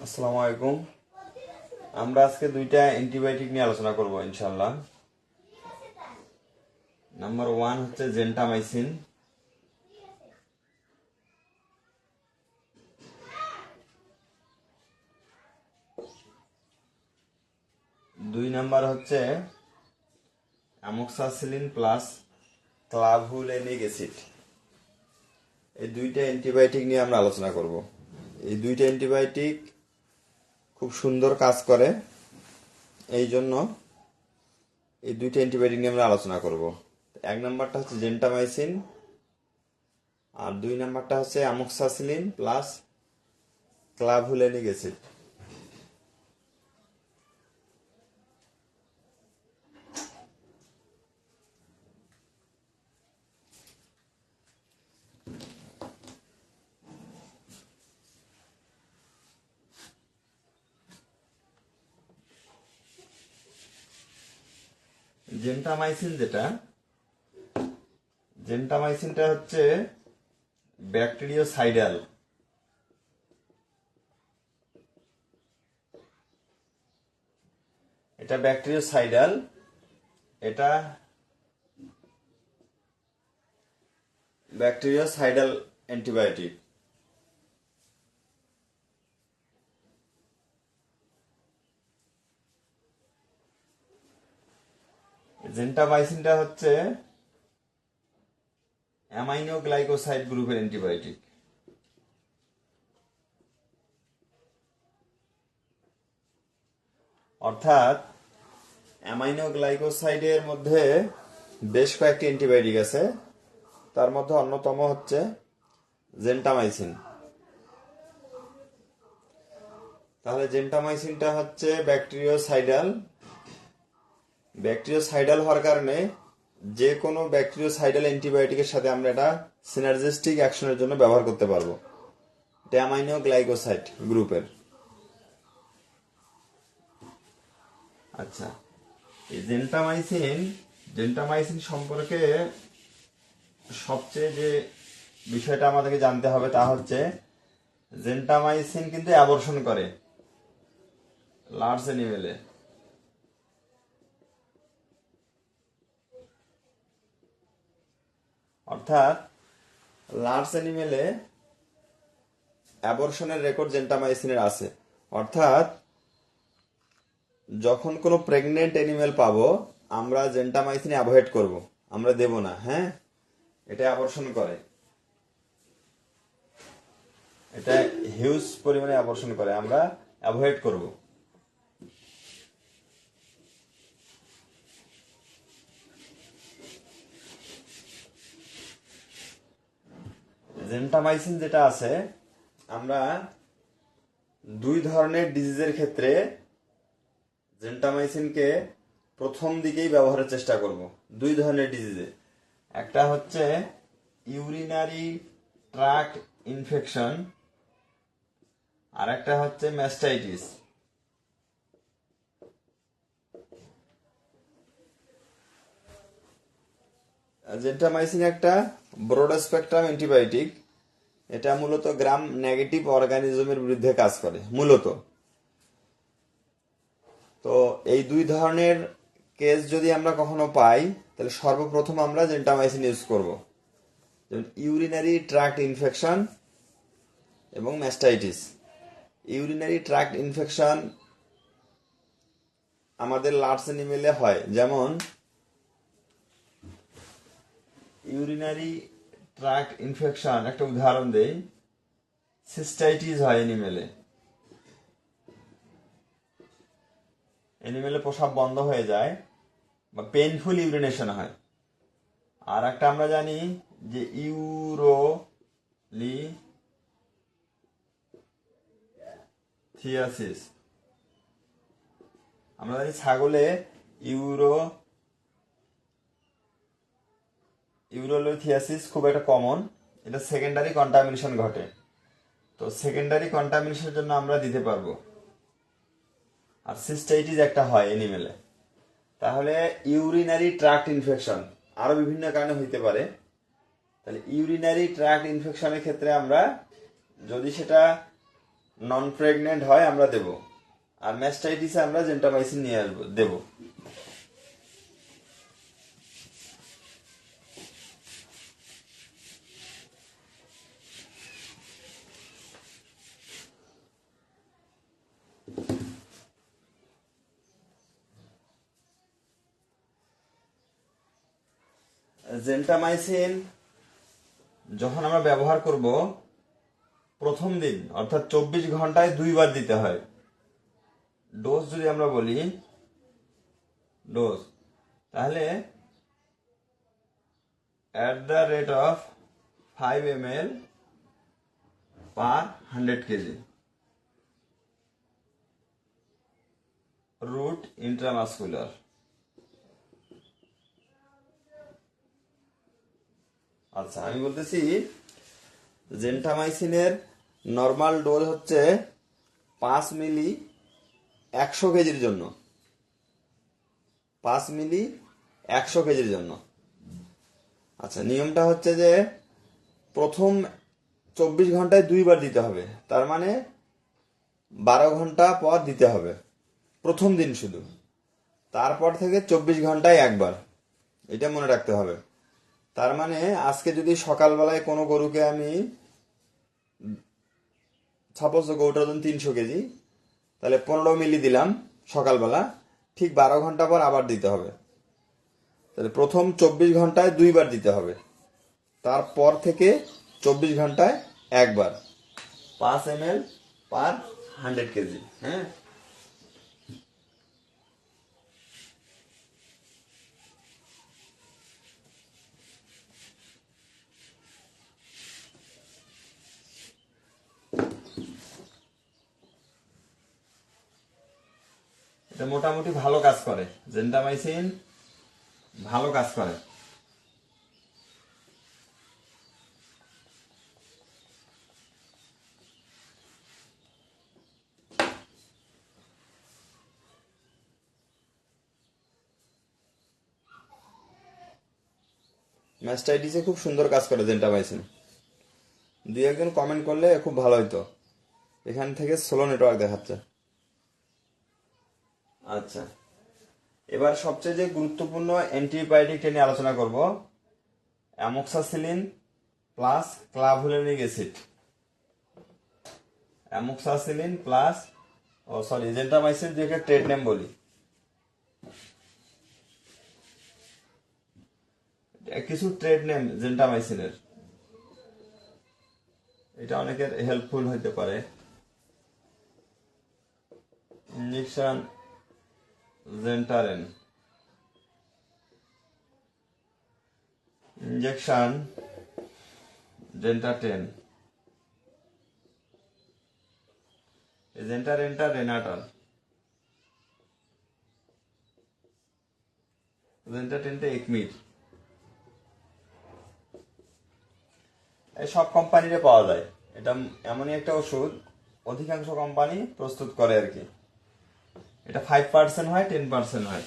আসসালামু আলাইকুম। আমরা আজকে দুইটা অ্যান্টিবায়োটিক নিয়ে আলোচনা করব ইনশাল্লাহ। নাম্বার 1 হচ্ছে জেন্টামাইসিন। দুই নাম্বার হচ্ছে অ্যামোক্সাসিলিন প্লাস ক্লাভুলেনিক অ্যাসিড। এই দুইটা অ্যান্টিবায়োটিক নিয়ে আমরা আলোচনা করব। এই দুইটা অ্যান্টিবায়োটিক খুব সুন্দর কাজ করে, এই জন্য এই দুইটা অ্যান্টিবায়োটিক নিয়ে আমরা আলোচনা করব। এক নাম্বারটা হচ্ছে জেন্টামাইসিন আর দুই নাম্বারটা হচ্ছে অ্যামোক্সাসিলিন প্লাস ক্লাভুলেনিক অ্যাসিড। জেন্টামাইসিনটা হচ্ছে ব্যাকটেরিওসাইডাল। এটা ব্যাকটেরিওসাইডাল, এটা ব্যাকটেরিওসাইডাল অ্যান্টিবায়োটিক। জেন্টামাইসিনটা হচ্ছে অ্যামাইনো গ্লাইকোসাইড গ্রুপের অ্যান্টিবায়োটিক। অর্থাৎ অ্যামাইনো গ্লাইকোসাইডের মধ্যে বেশ কয়েকটি অ্যান্টিবায়োটিক আছে, তার মধ্যে অন্যতম হচ্ছে জেন্টামাইসিন। তাহলে জেন্টামাইসিনটা হচ্ছে ব্যাকটেরিওসাইডাল হওয়ার কারণে যে কোনো ব্যাকটেরিওসাইডাল অ্যান্টিবায়োটিকের সাথে আমরা এটা সিনার্জিস্টিক অ্যাকশনের জন্য ব্যবহার করতে পারবো। এটা অ্যামাইনো গ্লাইকোসাইড গ্রুপের। আচ্ছা, এই জেন্টামাইসিন সম্পর্কে সবচেয়ে যে বিষয়টা আমাদেরকে জানতে হবে তা হচ্ছে জেন্টামাইসিন কিন্তু অ্যাবর্শন করে লার্জ অ্যানিমেলে। অর্থাৎ লার্জ অ্যানিমেলে অ্যাবর্শনের রেকর্ড জেন্টামাইসিনের আছে। অর্থাৎ যখন কোনো প্রেগনেন্ট অ্যানিমেল পাবো আমরা জেন্টামাইসিন অ্যাভয়েড করব, আমরা দেব না। হ্যাঁ, এটা অ্যাবর্শন করে, এটা হিউজ পরিমাণে অ্যাবর্শন করে, আমরা অ্যাভয়েড করব। জেন্টামাইসিন যেটা আছে, আমরা দুই ধরনের ডিজিজের ক্ষেত্রে জেন্টামাইসিনকে প্রথম দিকেই ব্যবহারের চেষ্টা করব। দুই ধরনের ডিজিজে, একটা হচ্ছে ইউরিনারি ট্র্যাক্ট ইনফেকশন আর একটা হচ্ছে ম্যাস্টাইটিস। জেন্টামাইসিন একটা ব্রড স্পেকট্রাম অ্যান্টিবায়োটিক। এটা মূলত গ্রাম নেগেটিভ অর্গানিজমের বিরুদ্ধে কাজ করে মূলত। তো এই দুই ধরনের কেস যদি আমরা কখনো পাই তাহলে সর্বপ্রথম আমরা জেন্টামাইসিন ইউজ করব, যেমন ইউরিনারি ট্র্যাক্ট ইনফেকশন এবং ম্যাস্টাইটিস। ইউরিনারি ট্র্যাক্ট ইনফেকশন আমাদের লার্জ অ্যানিমেলে হয়, যেমন ইউরিনারি ট্র্যাক্ট ইনফেকশন একটা উদাহরণ দেই, সিস্টাইটিস হয় অ্যানিমেলে। অ্যানিমেলে প্রস্রাব বন্ধ হয়ে যায় বা পেইনফুল ইউরিনেশন হয়। আর একটা আমরা জানি যে ইউরোলিথিয়াসিস। আমরা জানি ছাগলে ইউরোলিথিয়াসিস খুব একটা কমন, এটা সেকেন্ডারি কন্টামিনেশন ঘটে। তো সেকেন্ডারি কন্টামিনেশনের জন্য আমরা দিতে পারবো। আর সিস্টাইটিস একটা হয় অ্যানিমেলে। তাহলে ইউরিনারি ট্র্যাক্ট ইনফেকশন আরো বিভিন্ন কারণে হইতে পারে। তাহলে ইউরিনারি ট্র্যাক্ট ইনফেকশনের ক্ষেত্রে আমরা যদি সেটা নন প্রেগনেন্ট হয় আমরা দেব, আর ম্যাস্টাইটিসে আমরা জেন্টামাইসিন নিয়ে আসবো দেব। জেন্টামাইসিন যখন আমরা ব্যবহার করব প্রথম দিন অর্থাৎ 24 ঘন্টায় 2 বার দিতে হয়। ডোজ যদি আমরা বলি ডোজ, তাহলে at the rate of 5 ml per 100 kg root intramuscular। আচ্ছা, আমি বলতেছি জেন্টামাইসিনের নর্মাল ডোজ হচ্ছে 5 মিলি 100 কেজির জন্য, 5 মিলি 100 কেজির জন্য। আচ্ছা, নিয়মটা হচ্ছে যে প্রথম 24 ঘন্টায় 2 বার দিতে হবে, তার মানে 12 ঘন্টা পর দিতে হবে প্রথম দিন শুধু। তারপর থেকে 24 ঘন্টায় 1 বার, এটা মনে রাখতে হবে। তার মানে আজকে যদি সকালবেলায় কোনো গরুকে আমি, সাপোজ গরুটার ওজন 300 কেজি, তাহলে 15 মিলি দিলাম সকালবেলা, ঠিক 12 ঘন্টা পর আবার দিতে হবে। তাহলে প্রথম 24 ঘন্টায় 2 বার দিতে হবে, তারপর থেকে 24 ঘন্টায় 1 বার, 5 ml পার 100 কেজি। হ্যাঁ, এটা মোটামুটি ভালো কাজ করে, জেন্টামাইসিন ভালো কাজ করে। ম্যাস্টাইটিসে খুব সুন্দর কাজ করে জেন্টামাইসিন। 2-1 জন কমেন্ট করলে খুব ভালো হতো। এখান থেকে স্লো নেটওয়ার্ক দেখাচ্ছে। আচ্ছা, এবার সবচেয়ে যে গুরুত্বপূর্ণ অ্যান্টিবায়োটিকটা নিয়ে আলোচনা করব, amoxicillin plus clavulanic acid. Amoxicillin plus, ও সরি, জেন্টামাইসিন যেটা ট্রেড নেম বলি, কিছু ট্রেড নেম জেন্টামাইসিনের, এটা অনেকের হেল্পফুল হতে পারে। ইঞ্জেকশন জেন্টারেন, ইঞ্জেকশন জেন্টাটেন, জেন্টারেনটা রেনাটল, জেন্টাটেনটা একমির। এই সব কোম্পানিতে পাওয়া যায়। এটা এমনই একটা ওষুধ অধিকাংশ কোম্পানি প্রস্তুত করে আর কি। এটা 5% হয়, 10% হয়।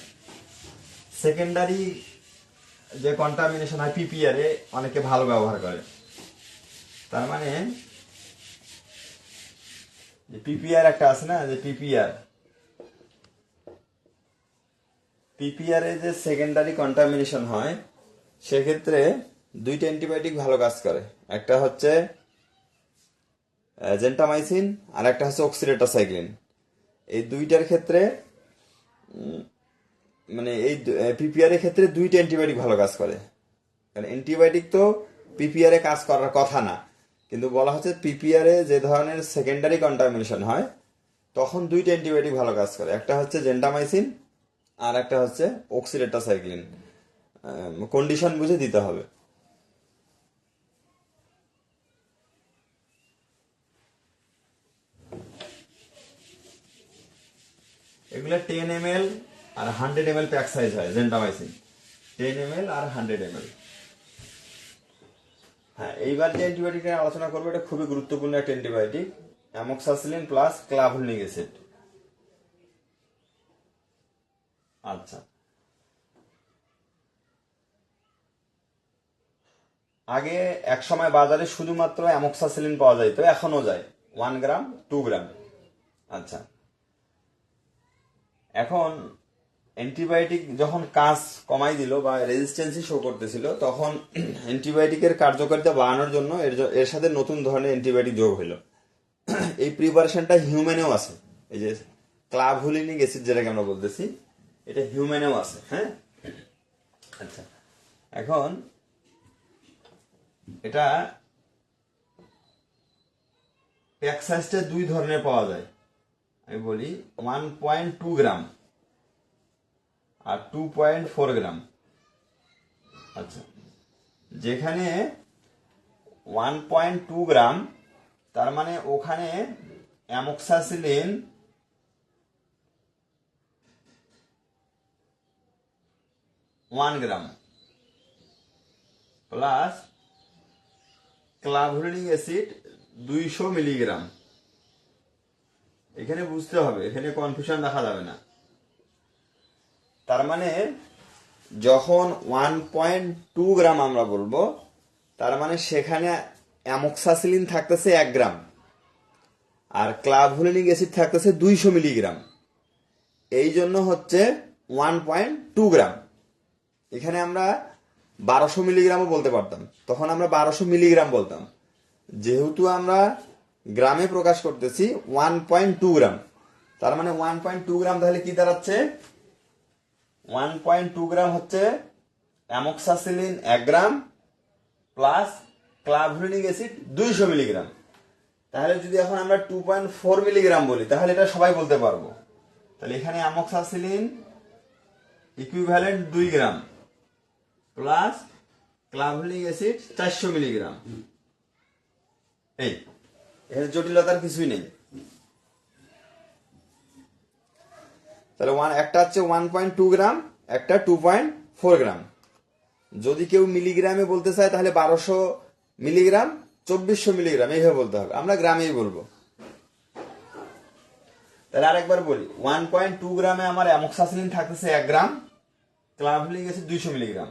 সেকেন্ডারি যে কন্টামিনেশন হয় পিপিআর এ অনেকে ভালো ব্যবহার করে। তার মানে যে পিপিআর একটা আছে না, যে পিপিআর, পিপিআর এ যে সেকেন্ডারি কন্টামিনেশন হয় সেক্ষেত্রে 2টা অ্যান্টিবায়োটিক ভালো কাজ করে। একটা হচ্ছে জেন্টামাইসিন আর একটা হচ্ছে অক্সিডেটাসাইক্লিন। এই দুইটার ক্ষেত্রে মানে এই পিপিআর এর ক্ষেত্রে 2টা অ্যান্টিবায়োটিক ভালো কাজ করে। কারণ অ্যান্টিবায়োটিক তো পিপিআর এ কাজ করার কথা না, কিন্তু বলা হচ্ছে পিপিআর এ যে ধরনের সেকেন্ডারি কন্টামিনেশন হয় তখন 2টা অ্যান্টিবায়োটিক ভালো কাজ করে। একটা হচ্ছে জেন্টামাইসিন আর একটা হচ্ছে অক্সিডেটাসাইক্লিন। কন্ডিশন বুঝে দিতে হবে। এগুলো 10 ml আর 100 ml প্যাক সাইজ হয় জেন্টামাইসিন, 10 ml আর 100 ml। হ্যাঁ, এইবার যে অ্যান্টিবায়োটিক আলোচনা করবো এটা খুবই গুরুত্বপূর্ণ একটা অ্যান্টিবায়োটিক, অ্যামোক্সাসিলিন প্লাস ক্লাভুলিনিক অ্যাসিড। আচ্ছা, আগে এক সময় বাজারে শুধুমাত্র অ্যামোক্সাসিলিন পাওয়া যায়, তো এখনো যায়। 1 গ্রাম 2 গ্রাম। আচ্ছা, এখন অ্যান্টিবায়োটিক যখন কাজ কমাই দিল বা রেজিস্ট্যান্সই শো করতেছিল, তখন অ্যান্টিবায়োটিকের কার্যকারিতা বাড়ানোর জন্য এর সাথে নতুন ধরনের অ্যান্টিবায়োটিক যোগ হলো। এই প্রিপারেশনটা হিউম্যানেও আছে, এই যে ক্লাভুলিনিক অ্যাসিড যেটাকে আমরা বলতেছি, এটা হিউম্যানেও আছে। হ্যাঁ, আচ্ছা, এখন এটা প্যাক সাইজটা 2 ধরনের পাওয়া যায়। আমি বলি 1.2 গ্রাম আর 2.4 গ্রাম। আচ্ছা, যেখানে 1.2 গ্রাম, তার মানে ওখানে অ্যামোক্সাসিলিন 1 গ্রাম প্লাস ক্লাভুলিনিক অ্যাসিড 200 মিলিগ্রাম। এখানে বুঝতে হবে, এখানে কনফিউশন রাখা যাবে না। তার মানে যখন 1.2 গ্রাম আমরা বলবো, তার মানে সেখানে অ্যামোক্সাসিলিন থাকতেছে 1 গ্রাম আর ক্লাভুলিনিক অ্যাসিড থাকতেছে 200 মিলিগ্রাম। এই জন্য হচ্ছে 1.2 গ্রাম। এখানে আমরা 1200 মিলিগ্রামও বলতে পারতাম, তখন আমরা 1200 মিলিগ্রাম বলতাম। যেহেতু আমরা গ্রামে প্রকাশ করতেছি 1.2 গ্রাম, তার মানে 1.2 গ্রাম তাহলে কি দাঁড়াচ্ছে? 1.2 গ্রাম হচ্ছে অ্যামোক্সাসিলিন 1 গ্রাম প্লাস ক্লাভুলিনিক অ্যাসিড 200 মিলিগ্রাম। তাহলে যদি এখন আমরা 2.4 মিলিগ্রাম বলি, তাহলে এটা সবাই বলতে পারবো। তাহলে এখানে অ্যামোক্সাসিলিন ইকুইভ্যালেন্ট 2 গ্রাম প্লাস ক্লাভুলিক অ্যাসিড 400 মিলিগ্রাম। এই এর জটিলতার কিছুই নেই। তাহলে একটা হচ্ছে 1.2 গ্রাম, একটা 2.4 গ্রাম। যদি কেউ মিলিগ্রামে বলতে চায় তাহলে 1200 মিলিগ্রাম, 2400 মিলিগ্রাম এইভাবে বলতে হবে। আমরা গ্রামেই বলবো। তাহলে আরেকবার বলি, 1.2 গ্রামে আমার অ্যামোক্সাসিলিন থাকতেছে 1 গ্রাম, ক্লাভুলিক অ্যাসিড 200 মিলিগ্রাম,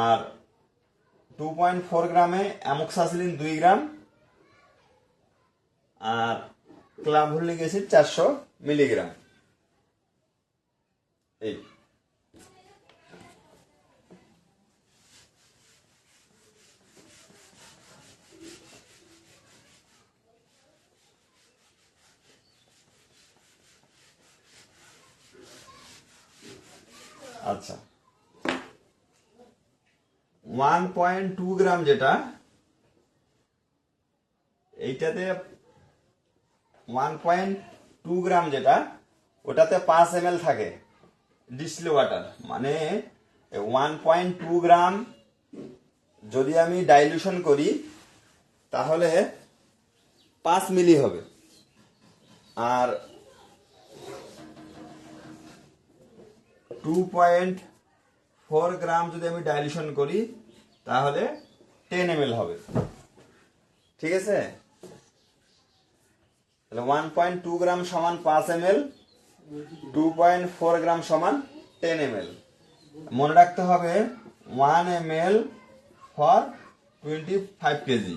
আর 2.4 গ্রামে অ্যামোক্সাসিলিন 2 গ্রাম আর ক্লাভুলিক অ্যাসিড 400 মিলিগ্রাম। এই আচ্ছা, 1.2 গ্রাম যেটা, এইটাতে 1.2 গ্রাম যেটা, ওটাতে 5 ml থাকে ডিস্টিল ওয়াটার। মানে 1.2 গ্রাম যদি আমি ডাইলিউশন করি তাহলে 5 মিলি হবে, আর 2.4 গ্রাম যদি আমি ডাইলিউশন করি তাহলে 10 ml হবে। ঠিক আছে, তাহলে 1.2 গ্রাম সমান 5 ml, 2.4 গ্রাম সমান 10 ml। মনে রাখতে হবে 1 ml ফর 25 কেজি।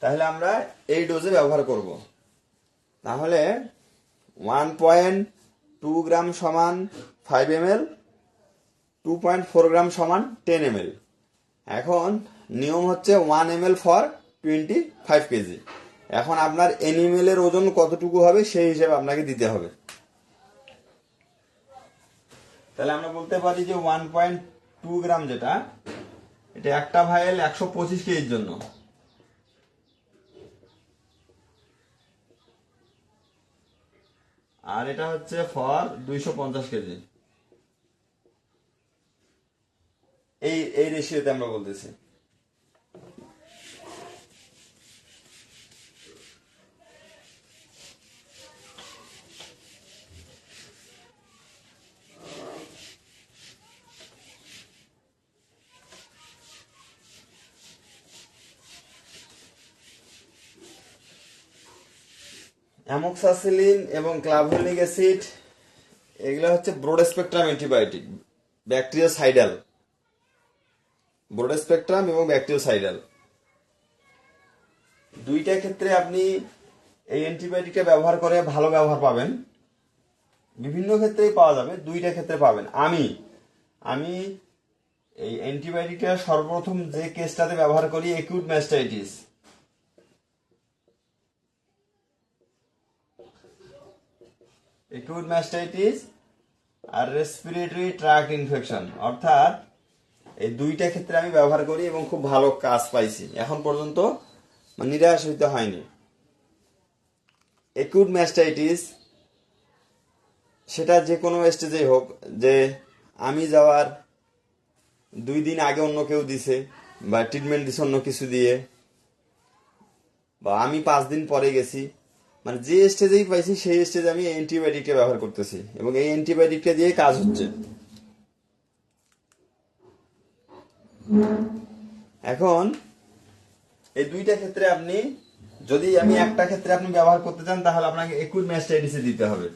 তাহলে আমরা এই ডোজে ব্যবহার করব। তাহলে 1.2 গ্রাম সমান 5 ml, 2.4 গ্রাম সমান 10 ml। এখন নিয়ম হচ্ছে 1 ml ফর 25 কেজি। এখন আপনার এনিমেলের ওজন কতটুকু হবে সেই হিসেবে আপনাকে দিতে হবে। তাহলে আমরা বলতে পারি যে 1.2 গ্রাম যেটা, এটা একটা ভাইল 125 কেজির জন্য। আর এটা হচ্ছে ফর 250 কেজি। এই রেশিওতে আমরা বলতেছি। অ্যামোক্সাসিলিন এবং ক্লাভুলিক অ্যাসিড এগুলো হচ্ছে broad spectrum antibiotic, bactericidal, broad spectrum এবং ব্যাকটেরিওসাইডাল। দুইটা ক্ষেত্রে আপনি এই অ্যান্টিবায়োটিকটা ব্যবহার করে ভালো ব্যবহার পাবেন, বিভিন্ন ক্ষেত্রেই পাওয়া যাবে, দুইটা ক্ষেত্রে পাবেন। আমি এই অ্যান্টিবায়োটিকটা সর্বপ্রথম যে কেসটাতে ব্যবহার করি একিউট ম্যাস্টাইটিস, আর রেসপিরেটরি ট্র্যাক্ট ইনফেকশন, অর্থাৎ এই দুইটা ক্ষেত্রে আমি ব্যবহার করি এবং খুব ভালো কাজ পাইছি, এখন পর্যন্ত নিরাশ হইতে হয়নি। একিউট ম্যাস্টাইটিস সেটা যে কোনো স্টেজেই হোক, যে আমি যাওয়ার 2 দিন আগে অন্য কেউ দিছে বা ট্রিটমেন্ট দিছে অন্য কিছু দিয়ে, বা আমি 5 দিন পরে গেছি, যে স্টেজেই পাইছি সেই স্টেজে আমি অ্যান্টিবায়োটিকটা ব্যবহার করতেছি এবং এই অ্যান্টিবায়োটিকটা দিয়ে কাজ হচ্ছে। এখন এই দুইটা ক্ষেত্রে আপনি, যদি আমি একটা ক্ষেত্রে আপনি ব্যবহার করতে চান তাহলে আপনাকে একিউট ম্যাস্টাইটিসে দিতে হবে।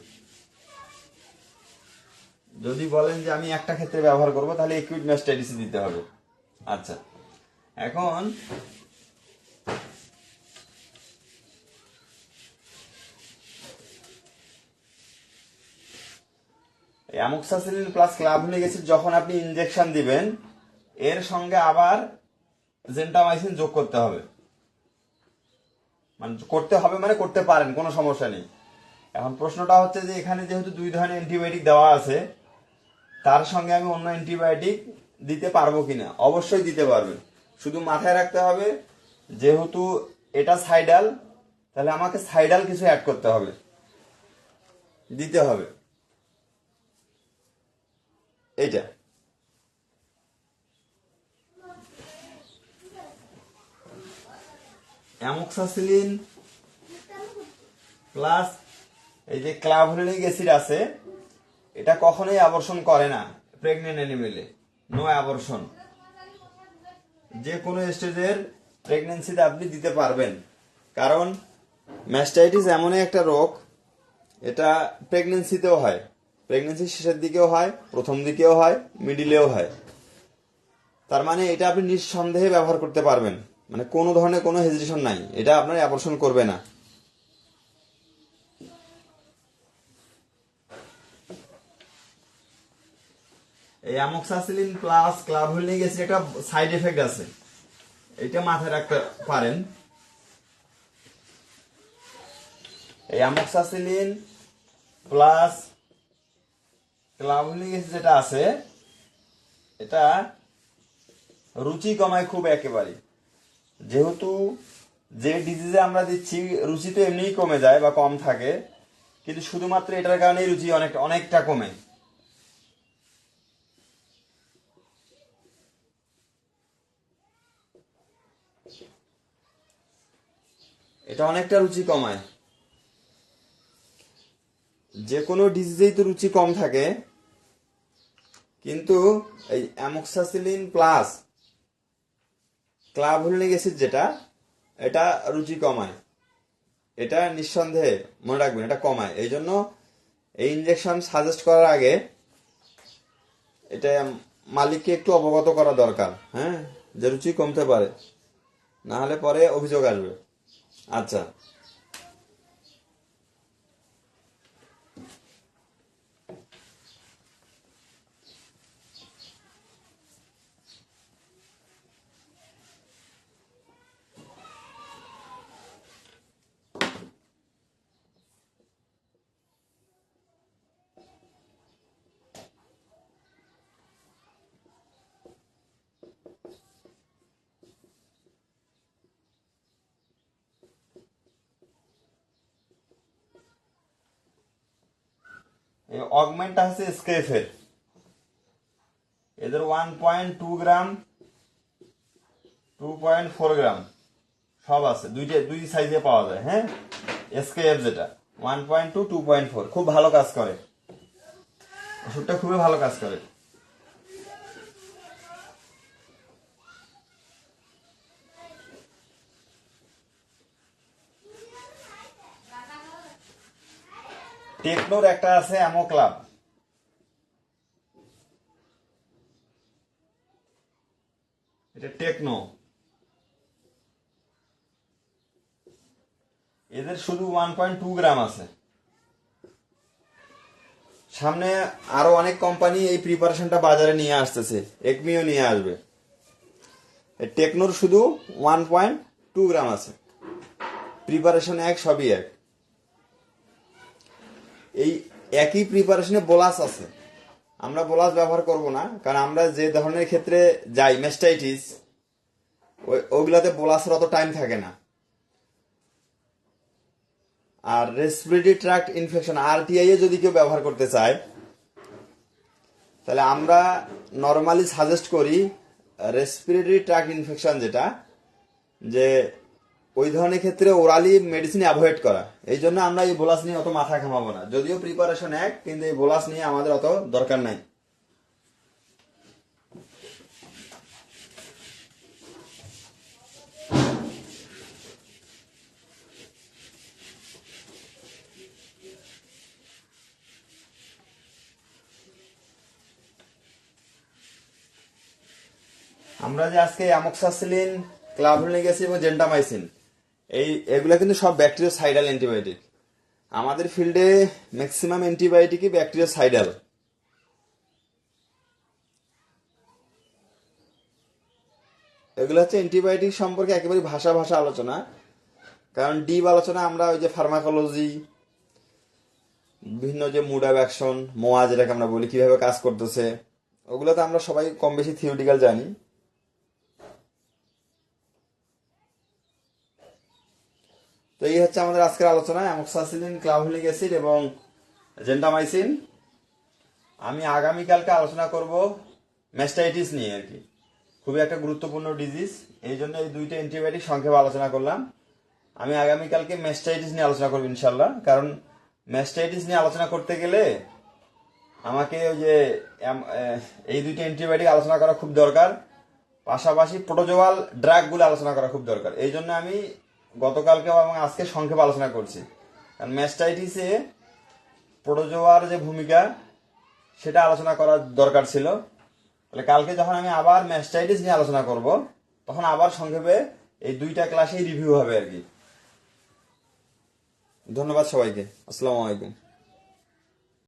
যদি বলেন যে আমি একটা ক্ষেত্রে ব্যবহার করব তাহলে একিউট ম্যাস্টাইটিসে দিতে হবে। আচ্ছা, এখন অ্যামোক্সাসিলিন প্লাস ক্লাভুলিক অ্যাসিড যখন আপনি ইনজেকশন দিবেন, এর সঙ্গে আবার জেন্টামাইসিন যোগ করতে হবে। করতে পারেন, কোনো সমস্যা নেই। এখন প্রশ্নটা হচ্ছে যে এখানে যেহেতু 2 ধরনের অ্যান্টিবায়োটিক দেওয়া আছে, তার সঙ্গে আমি অন্য অ্যান্টিবায়োটিক দিতে পারবো কিনা। অবশ্যই দিতে পারবেন, শুধু মাথায় রাখতে হবে যেহেতু এটা সাইডাল, তাহলে আমাকে সাইডাল কিছু অ্যাড করতে হবে, দিতে হবে। এইটা অ্যামোক্সাসিলিন প্লাস এই যে ক্লাভুলিক অ্যাসিড আছে, এটা কখনোই আবর্ষণ করে না প্রেগনেন্ট অ্যানিমেলে। নো অ্যাবর্ষণ, যে কোনো স্টেজের প্রেগনেন্সিতে আপনি দিতে পারবেন, কারণ ম্যাস্টাইটিস এমনই একটা রোগ, এটা প্রেগনেন্সিতেও হয়, প্রেগনেন্সির শেষের দিকেও হয়, প্রথম দিকেও হয়, মিডিলেও হয়। তার মানে এটা আপনি নিঃসন্দেহে ব্যবহার করতে পারবেন, কোনো ধরনের কোনো হেজিটেশন নাই, এটা আপনার অ্যাবর্ষণ করবে না। এই অ্যামোক্সাসিলিন প্লাস ক্লাভুলিক অ্যাসিড একটা সাইড এফেক্ট আছে, এটা মাথায় রাখতে পারেন। এই অ্যামোক্সাসিলিন প্লাস ক্লাভুলিক অ্যাসিড যেটা আছে, এটা রুচি কমায় খুব একেবারে। যেহেতু যে ডিজিজে আমরা দিচ্ছি রুচি তো এমনিই কমে যায় বা কম থাকে, কিন্তু শুধুমাত্র এটার কারণেই রুচি অনেকটা কমে। এটা অনেকটা রুচি কমায়। যে কোনো ডিজিজেই তো রুচি কম থাকে, কিন্তু এই অ্যামোক্সাসিলিন প্লাস ক্লাভুলিক অ্যাসিড যেটা, এটা রুচি কমায়, এটা নিঃসন্দেহে মনে রাখবেন, এটা কমায়। এই জন্য এই ইনজেকশন সাজেস্ট করার আগে এটা মালিককে একটু অবগত করা দরকার, হ্যাঁ, যে রুচি কমতে পারে, না হলে পরে অভিযোগ আসবে। আচ্ছা, এই অগমেন্টটা হচ্ছে স্কেফের, এদের 1.2 গ্রাম, 2.4 গ্রাম সব আছে, দুই সাইজে পাওয়া যায়। হ্যাঁ, এসকেএফ যেটা 1.2, 2.4 খুব ভালো কাজ করে, ওষুধটা খুবই ভালো কাজ করে। টেকনোর একটা আছে অ্যামোক্লাব, এটা টেকনো। এদের শুধু 1.2 গ্রাম আছে। সামনে আরো অনেক কোম্পানি এই প্রিপারেশনটা বাজারে নিয়ে আসতেছে, একমিও নিয়ে আসবে। টেকনোর শুধু 1.2 গ্রাম আছে, প্রিপারেশন এক, সবই এক। এই একই প্রিপারেশনে বোলাস আছে, আমরা বোলাস ব্যবহার করব না, কারণ আমরা যে ধরনের ক্ষেত্রে যাই ম্যাস্টাইটিস, ওগুলাতে বোলাসের অত টাইম থাকে না। আর রেসপিরেটরি ট্র্যাক্ট ইনফেকশন আরটিআই এ যদি কেউ ব্যবহার করতে চায়, তাহলে আমরা নর্মালি সাজেস্ট করি রেসপিরেটরি ট্র্যাক্ট ইনফেকশন যেটা, যে ওই ধরনের ক্ষেত্রে ওরালি মেডিসিন অ্যাভয়েড করা। এই জন্য আমরা এই বোলাস নিয়ে অত মাথা ঘামাবো না, যদিও প্রিপারেশন এক, কিন্তু এই বোলাস নিয়ে আমাদের অত দরকার নাই। আমরা যে আজকে অ্যামোক্সাসিলিন, ক্লাভুলিনিক অ্যাসিড এবং জেন্টামাইসিন, এগুলা কিন্তু সব ব্যাকটেরিওসাইডাল অ্যান্টিবায়োটিক। আমাদের ফিল্ডে ম্যাক্সিমাম অ্যান্টিবায়োটিকই ব্যাকটেরিওসাইডাল। এগুলো হচ্ছে অ্যান্টিবায়োটিক সম্পর্কে একেবারে ভাষা ভাষা আলোচনা, কারণ ডিপ আলোচনা আমরা ওই যে ফার্মাকোলজি, বিভিন্ন যে মুড অফ অ্যাকশন, মোয়া যেটাকে আমরা বলি, কিভাবে কাজ করতেছে, ওগুলো তো আমরা সবাই কম বেশি থিওরিটিক্যাল জানি। তো এই হচ্ছে আমাদের আজকের আলোচনা, অ্যামোক্সাসিলিন, ক্লাভুলিক অ্যাসিড এবং জেন্টামাইসিন। আমি আগামীকালকে আলোচনা করব ম্যাস্টাইটিস নিয়ে আর কি, খুবই একটা গুরুত্বপূর্ণ ডিজিজ, এই জন্য এই দুইটা অ্যান্টিবায়োটিক সংক্ষেপে আলোচনা করলাম। আমি আগামীকালকে ম্যাস্টাইটিস নিয়ে আলোচনা করবো ইনশাল্লাহ, কারণ ম্যাস্টাইটিস নিয়ে আলোচনা করতে গেলে আমাকে ওই যে এই দুইটা অ্যান্টিবায়োটিক আলোচনা করা খুব দরকার, পাশাপাশি প্রোটোজোয়াল ড্রাগগুলো আলোচনা করা খুব দরকার। এই জন্য আমি গতকালকে এবং আজকে সংক্ষেপে আলোচনা করছি, কারণ ম্যাস্টাইটিসে প্রোটোজোয়ার যে ভূমিকা সেটা আলোচনা করার দরকার ছিল। তাহলে কালকে যখন আমি আবার ম্যাস্টাইটিস নিয়ে আলোচনা করব, তখন আবার সংক্ষেপে এই দুইটা ক্লাসেই রিভিউ হবে আর কি। ধন্যবাদ সবাইকে, আসসালামু আলাইকুম।